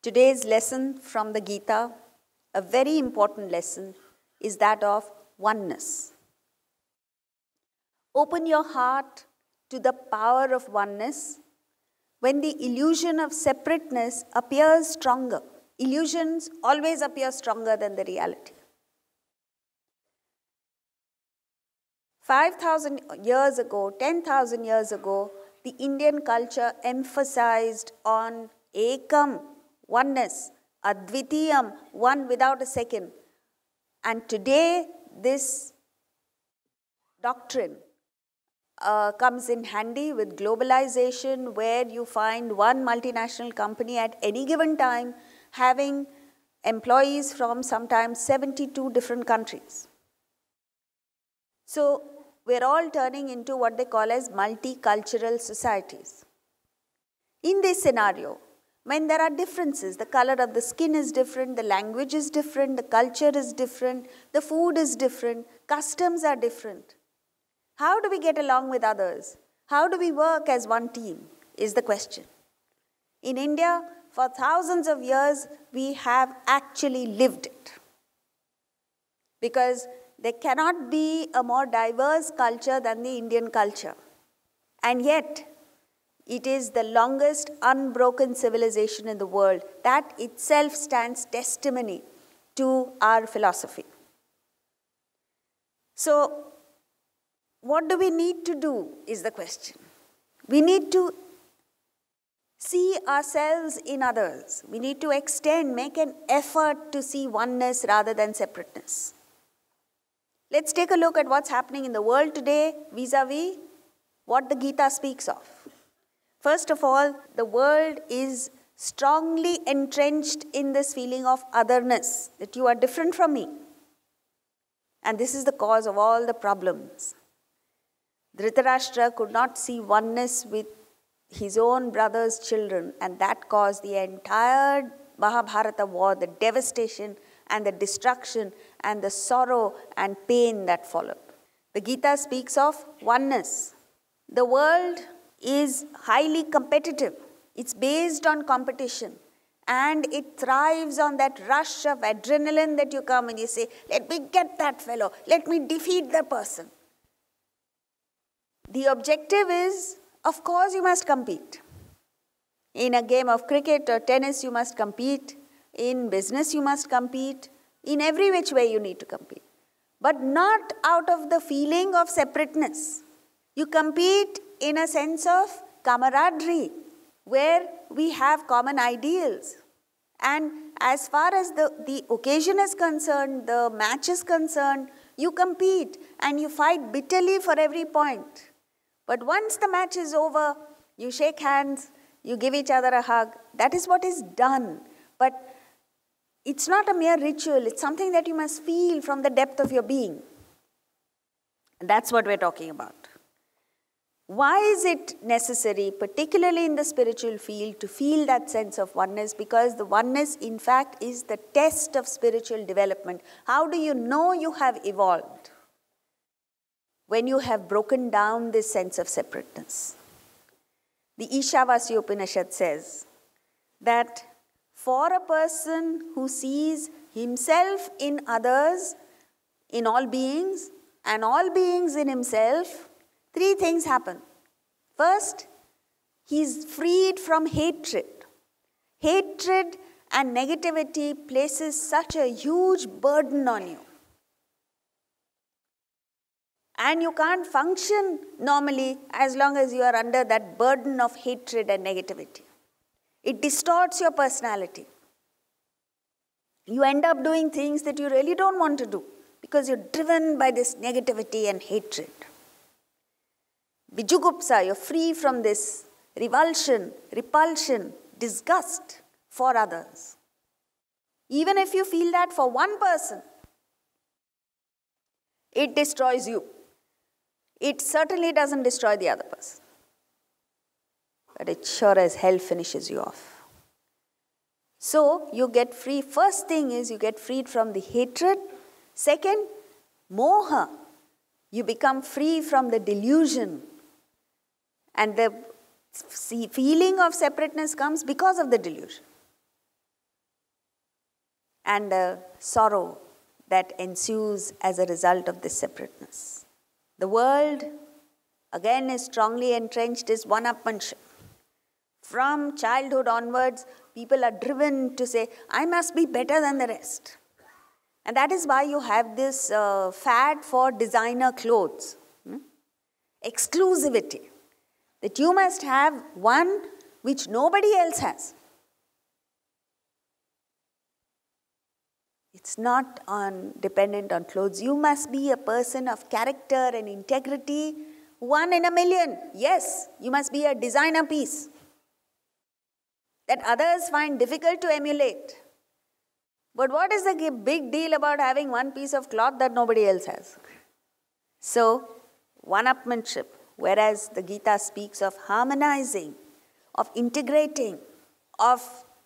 Today's lesson from the Gita, a very important lesson, is that of oneness. Open your heart to the power of oneness when the illusion of separateness appears stronger. Illusions always appear stronger than the reality. 5,000 years ago, 10,000 years ago, the Indian culture emphasized on ekam, oneness, advitiyam, one without a second. And today, this doctrine comes in handy with globalization, where you find one multinational company at any given time having employees from sometimes 72 different countries. So we're all turning into what they call as multicultural societies. In this scenario, when there are differences, the color of the skin is different, the language is different, the culture is different, the food is different, customs are different. How do we get along with others? How do we work as one team is the question. In India, for thousands of years, we have actually lived it. Because there cannot be a more diverse culture than the Indian culture. And yet, it is the longest unbroken civilization in the world. That itself stands testimony to our philosophy. So, what do we need to do is the question. We need to see ourselves in others. We need to extend, make an effort to see oneness rather than separateness. Let's take a look at what's happening in the world today vis-a-vis what the Gita speaks of. First of all, the world is strongly entrenched in this feeling of otherness, that you are different from me. And this is the cause of all the problems. Dhritarashtra could not see oneness with his own brother's children, and that caused the entire Mahabharata war, the devastation and the destruction and the sorrow and pain that followed. The Gita speaks of oneness. The world is highly competitive. It's based on competition. And it thrives on that rush of adrenaline that you come and you say, let me get that fellow, let me defeat the person. The objective is, of course, you must compete. In a game of cricket or tennis, you must compete. In business, you must compete. In every which way, you need to compete. But not out of the feeling of separateness. You compete in a sense of camaraderie, where we have common ideals. And as far as the occasion is concerned, the match is concerned, you compete and you fight bitterly for every point. But once the match is over, you shake hands, you give each other a hug. That is what is done. But it's not a mere ritual. It's something that you must feel from the depth of your being. And that's what we're talking about. Why is it necessary, particularly in the spiritual field, to feel that sense of oneness? Because the oneness, in fact, is the test of spiritual development. How do you know you have evolved? When you have broken down this sense of separateness. The Ishavasya Upanishad says that for a person who sees himself in others, in all beings, and all beings in himself, three things happen. First, he is freed from hatred. Hatred and negativity places such a huge burden on you. And you can't function normally as long as you are under that burden of hatred and negativity. It distorts your personality. You end up doing things that you really don't want to do because you're driven by this negativity and hatred. Bijugupsa, you're free from this revulsion, repulsion, disgust for others. Even if you feel that for one person, it destroys you. It certainly doesn't destroy the other person. But it sure as hell finishes you off. So you get free. First thing is you get freed from the hatred. Second, moha. You become free from the delusion. And the feeling of separateness comes because of the delusion. and the sorrow that ensues as a result of this separateness. The world, again, is strongly entrenched in one-upmanship. From childhood onwards, people are driven to say, I must be better than the rest. And that is why you have this fad for designer clothes. Exclusivity. That you must have one which nobody else has. It's not dependent on clothes. You must be a person of character and integrity. 1 in a million. Yes, you must be a designer piece that others find difficult to emulate. But what is the big deal about having one piece of cloth that nobody else has? So, one-upmanship, whereas the Gita speaks of harmonizing, of integrating, of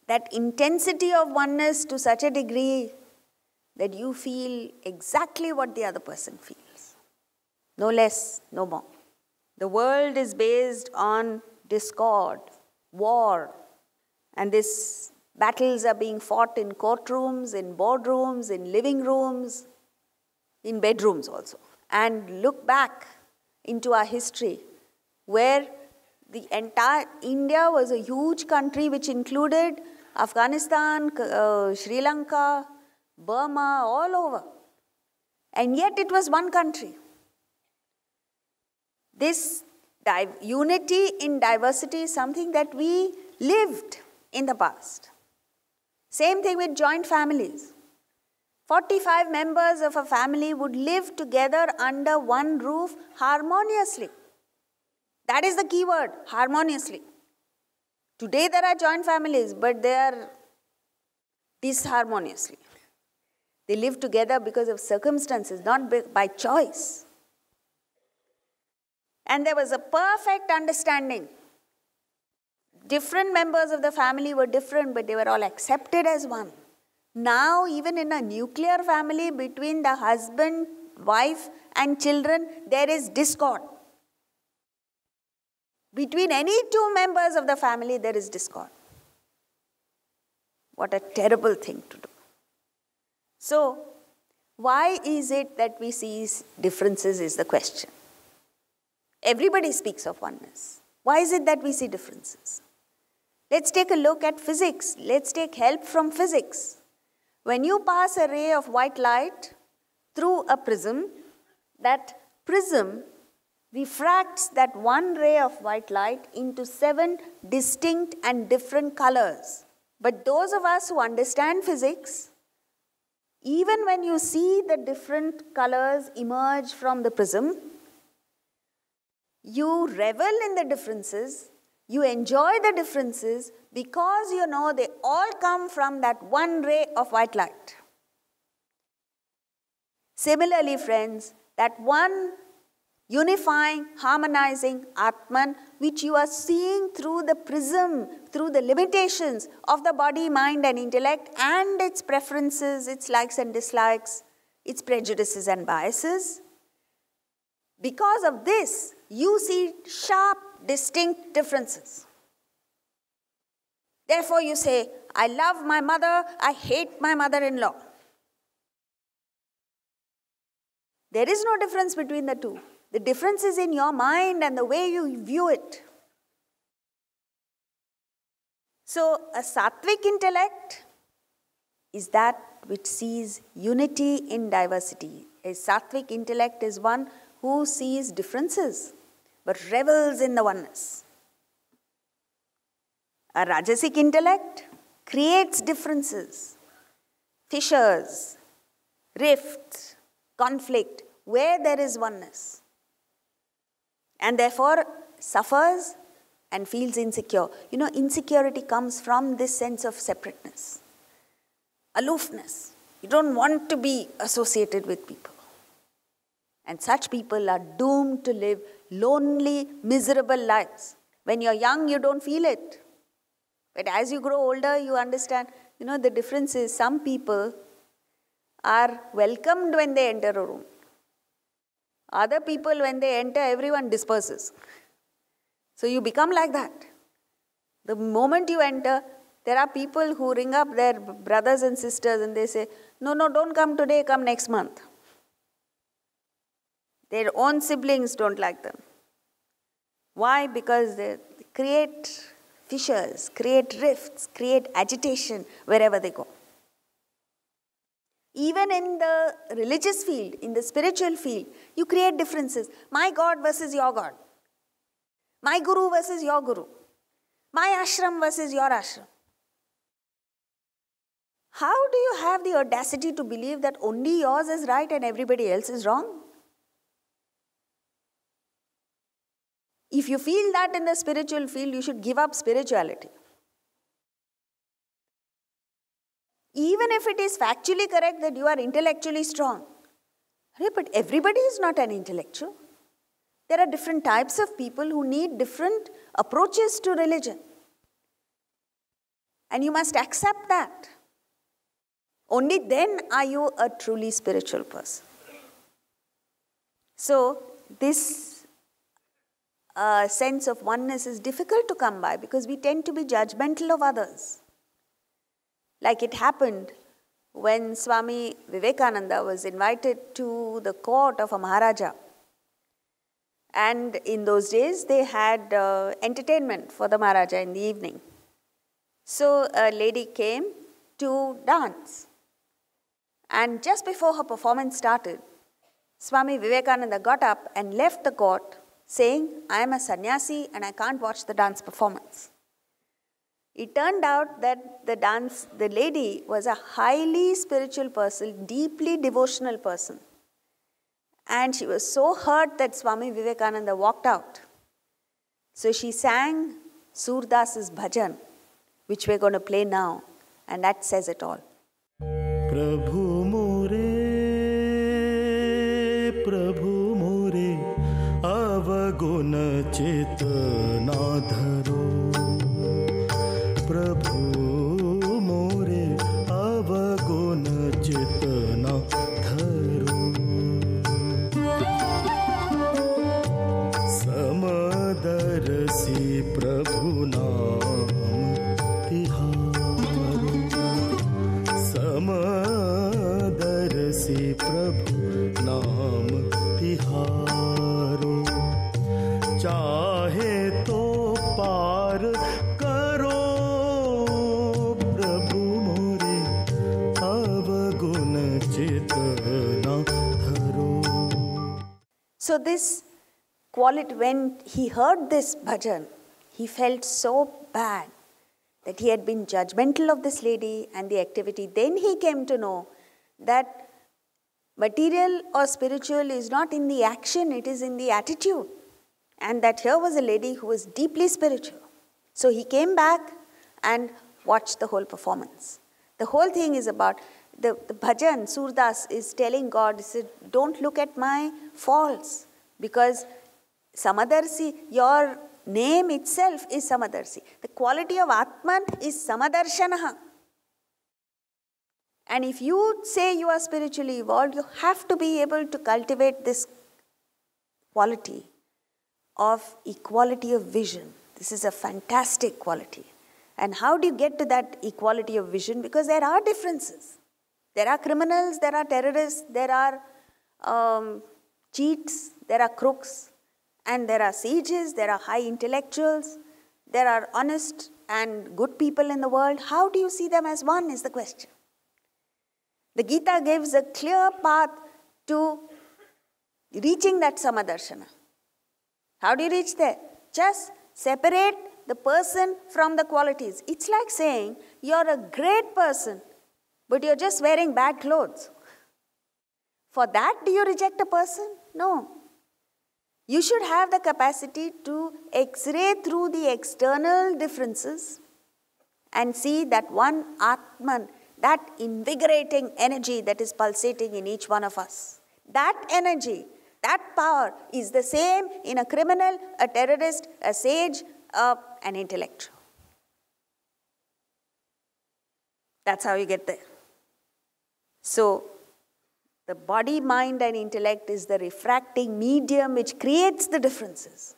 that intensity of oneness to such a degree that you feel exactly what the other person feels. No less, no more. The world is based on discord, war, and these battles are being fought in courtrooms, in boardrooms, in living rooms, in bedrooms also. And look back into our history, where the entire India was a huge country which included Afghanistan, Sri Lanka, Burma, all over. And yet it was one country. This unity in diversity is something that we lived in the past. Same thing with joint families. 45 members of a family would live together under one roof harmoniously. That is the key word, harmoniously. Today there are joint families, but they are disharmoniously. They live together because of circumstances, not by choice. And there was a perfect understanding. Different members of the family were different, but they were all accepted as one. Now, even in a nuclear family, between the husband, wife, and children, there is discord. Between any two members of the family, there is discord. What a terrible thing to do. So, why is it that we see differences is the question. Everybody speaks of oneness. Why is it that we see differences? Let's take a look at physics. Let's take help from physics. When you pass a ray of white light through a prism, that prism refracts that one ray of white light into 7 distinct and different colors. But those of us who understand physics, even when you see the different colors emerge from the prism, you revel in the differences, you enjoy the differences because you know they all come from that one ray of white light. Similarly, friends, that one unifying, harmonizing Atman, which you are seeing through the prism, through the limitations of the body, mind, and intellect, and its preferences, its likes and dislikes, its prejudices and biases. Because of this, you see sharp, distinct differences. Therefore, you say, I love my mother, I hate my mother-in-law. There is no difference between the two. The difference is in your mind and the way you view it. So, a sattvic intellect is that which sees unity in diversity. A sattvic intellect is one who sees differences but revels in the oneness. A rajasic intellect creates differences, fissures, rifts, conflict, where there is oneness. And therefore suffers and feels insecure. You know, insecurity comes from this sense of separateness, aloofness. You don't want to be associated with people. And such people are doomed to live lonely, miserable lives. When you're young, you don't feel it. But as you grow older, you understand, you know, the difference is some people are welcomed when they enter a room. Other people, when they enter, everyone disperses. So you become like that. The moment you enter, There are people who ring up their brothers and sisters and they say, no, don't come today, come next month. Their own siblings don't like them. Why? Because they create fissures, create rifts, create agitation wherever they go. Even in the religious field, in the spiritual field, you create differences. My God versus your God. My guru versus your guru. My ashram versus your ashram. How do you have the audacity to believe that only yours is right and everybody else is wrong? If you feel that in the spiritual field, you should give up spirituality. Even if it is factually correct that you are intellectually strong. But everybody is not an intellectual. There are different types of people who need different approaches to religion. And you must accept that. Only then are you a truly spiritual person. So, this sense of oneness is difficult to come by because we tend to be judgmental of others. Like it happened when Swami Vivekananda was invited to the court of a Maharaja. And in those days, they had entertainment for the Maharaja in the evening. So a lady came to dance. And just before her performance started, Swami Vivekananda got up and left the court saying, I am a sannyasi and I can't watch the dance performance. It turned out that the lady was a highly spiritual person, deeply devotional person. And she was so hurt that Swami Vivekananda walked out. So she sang Surdas's bhajan, which we're going to play now, and that says it all. Prabhu more, avaguna chetana dharo. Prabhu more, avaguna chetana dharo. Samadarasi Prabhu naam tiharo. Samadarasi Prabhu naam tiharo. Chahe to par karo. Prabhu more, avaguna chetana dharo. So this quality, when he heard this bhajan, he felt so bad that he had been judgmental of this lady and the activity. Then he came to know that material or spiritual is not in the action, it is in the attitude. And that here was a lady who was deeply spiritual. So he came back and watched the whole performance. The whole thing is about, the bhajan, Surdas is telling God, he said, don't look at my faults, because Samadarsi, your name itself is Samadarsi. The quality of Atman is Samadarshanaha. And if you say you are spiritually evolved, you have to be able to cultivate this quality of equality of vision. This is a fantastic quality. And how do you get to that equality of vision? Because there are differences. There are criminals, there are terrorists, there are cheats, there are crooks. And there are sages, there are high intellectuals, there are honest and good people in the world. How do you see them as one is the question. The Gita gives a clear path to reaching that Samadarshana. How do you reach there? Just separate the person from the qualities. It's like saying you're a great person, but you're just wearing bad clothes. For that, do you reject a person? No. You should have the capacity to X-ray through the external differences and see that one Atman, that invigorating energy that is pulsating in each one of us. That energy, that power is the same in a criminal, a terrorist, a sage, an intellectual. That's how you get there. So, the body, mind and intellect is the refracting medium which creates the differences.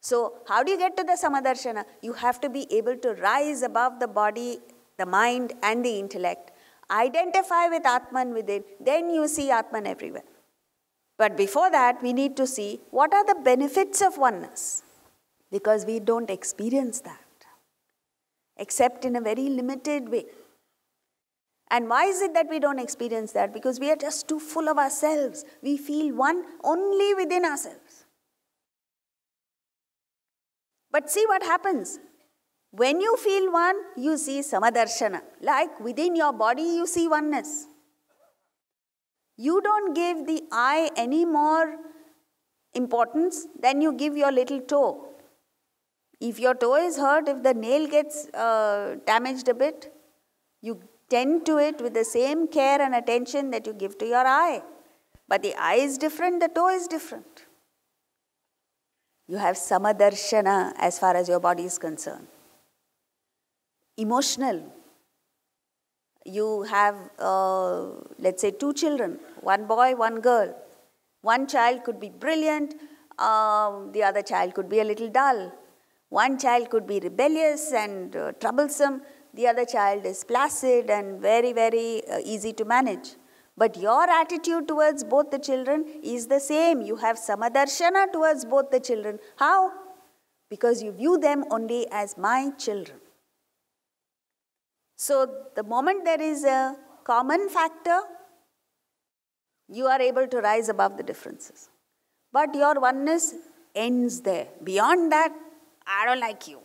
So how do you get to the Samadarshana? You have to be able to rise above the body, the mind and the intellect. Identify with Atman within, then you see Atman everywhere. But before that, we need to see what are the benefits of oneness. Because we don't experience that, except in a very limited way. And why is it that we don't experience that? Because we are just too full of ourselves. We feel one only within ourselves. But see what happens. When you feel one, you see Samadarshana. Like within your body, you see oneness. You don't give the eye any more importance than you give your little toe. If your toe is hurt, if the nail gets damaged a bit, you tend to it with the same care and attention that you give to your eye. But the eye is different, the toe is different. You have Samadarshana as far as your body is concerned. Emotional. You have, let's say, 2 children, one boy, one girl. One child could be brilliant, the other child could be a little dull. One child could be rebellious and troublesome. The other child is placid and very, very easy to manage. But your attitude towards both the children is the same. You have Samadarshana towards both the children. How? Because you view them only as my children. So the moment there is a common factor, you are able to rise above the differences. But your oneness ends there. Beyond that, I don't like you.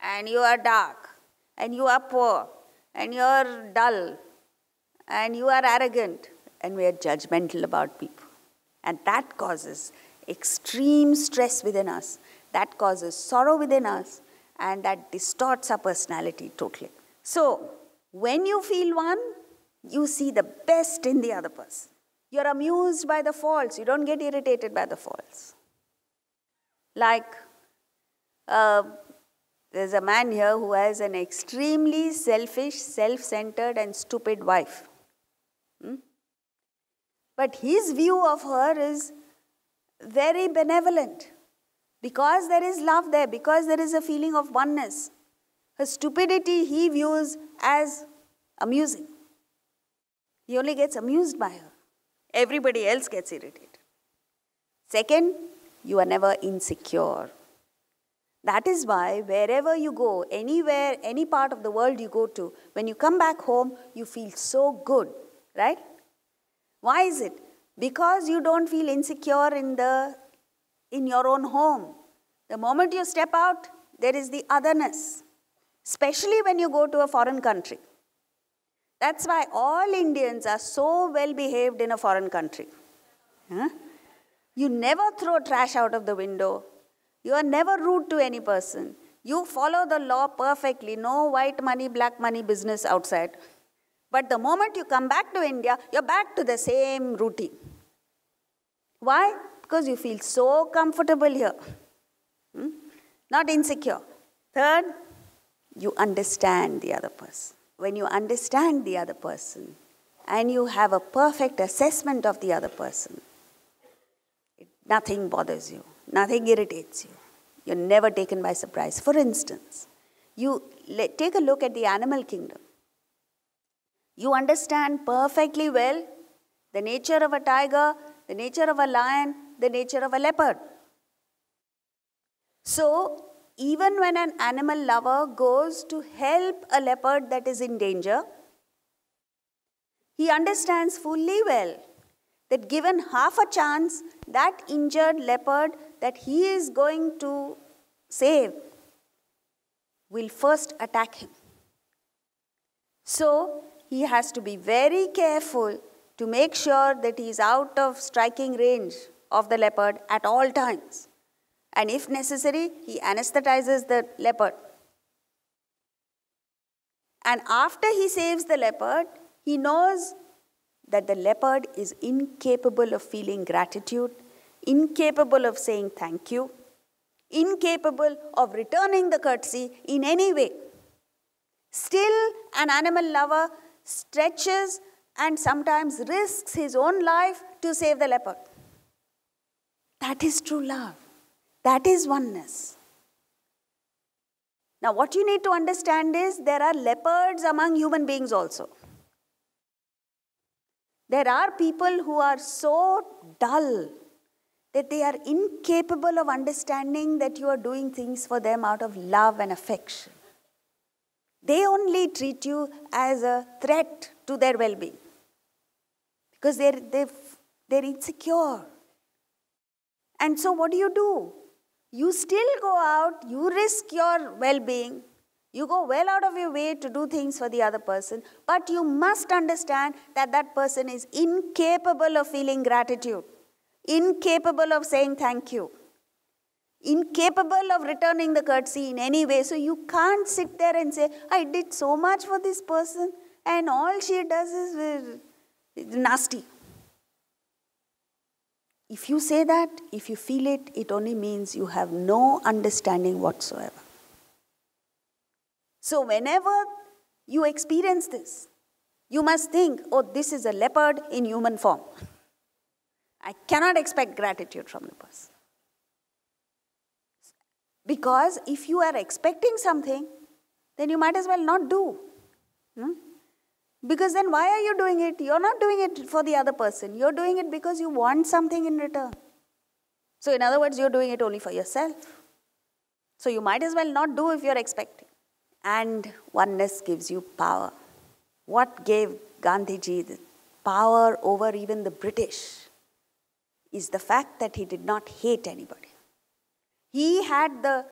And you are dark. And you are poor. And you are dull. And you are arrogant. And we are judgmental about people. And that causes extreme stress within us. That causes sorrow within us. And that distorts our personality totally. So, when you feel one, you see the best in the other person. You're amused by the faults. You don't get irritated by the faults. Like, there's a man here who has an extremely selfish, self-centered and stupid wife. But his view of her is very benevolent. Because there is love there, because there is a feeling of oneness. Her stupidity he views as amusing. He only gets amused by her. Everybody else gets irritated. Second, you are never insecure. That is why wherever you go, anywhere, any part of the world you go to, when you come back home, you feel so good, right? Why is it? Because you don't feel insecure in your own home. The moment you step out, there is the otherness. Especially when you go to a foreign country. That's why all Indians are so well behaved in a foreign country. You never throw trash out of the window. You are never rude to any person. You follow the law perfectly. No white money, black money business outside. But the moment you come back to India, you're back to the same routine. Why? Because you feel so comfortable here. Not insecure. Third, you understand the other person. When you understand the other person and you have a perfect assessment of the other person, nothing bothers you, nothing irritates you. You're never taken by surprise. For instance, you take a look at the animal kingdom. You understand perfectly well the nature of a tiger, the nature of a lion, the nature of a leopard. So, even when an animal lover goes to help a leopard that is in danger, he understands fully well that given half a chance, that injured leopard that he is going to save will first attack him. So, he has to be very careful to make sure that he is out of striking range of the leopard at all times. And if necessary, he anesthetizes the leopard. And after he saves the leopard, he knows that the leopard is incapable of feeling gratitude, incapable of saying thank you, incapable of returning the courtesy in any way. Still, an animal lover stretches and sometimes risks his own life to save the leopard. That is true love. That is oneness. Now, what you need to understand is there are leopards among human beings also. There are people who are so dull that they are incapable of understanding that you are doing things for them out of love and affection. They only treat you as a threat to their well-being because they're insecure. And so what do? You still go out, you risk your well-being, you go well out of your way to do things for the other person, but you must understand that that person is incapable of feeling gratitude, incapable of saying thank you, incapable of returning the courtesy in any way. So you can't sit there and say, I did so much for this person and all she does is nasty. If you say that, if you feel it, it only means you have no understanding whatsoever. So whenever you experience this, you must think, oh, this is a leopard in human form. I cannot expect gratitude from the person. Because if you are expecting something, then you might as well not do. Because then why are you doing it? You're not doing it for the other person. You're doing it because you want something in return. So in other words, you're doing it only for yourself. So you might as well not do if you're expecting. And oneness gives you power. What gave Gandhiji the power over even the British is the fact that he did not hate anybody. He had the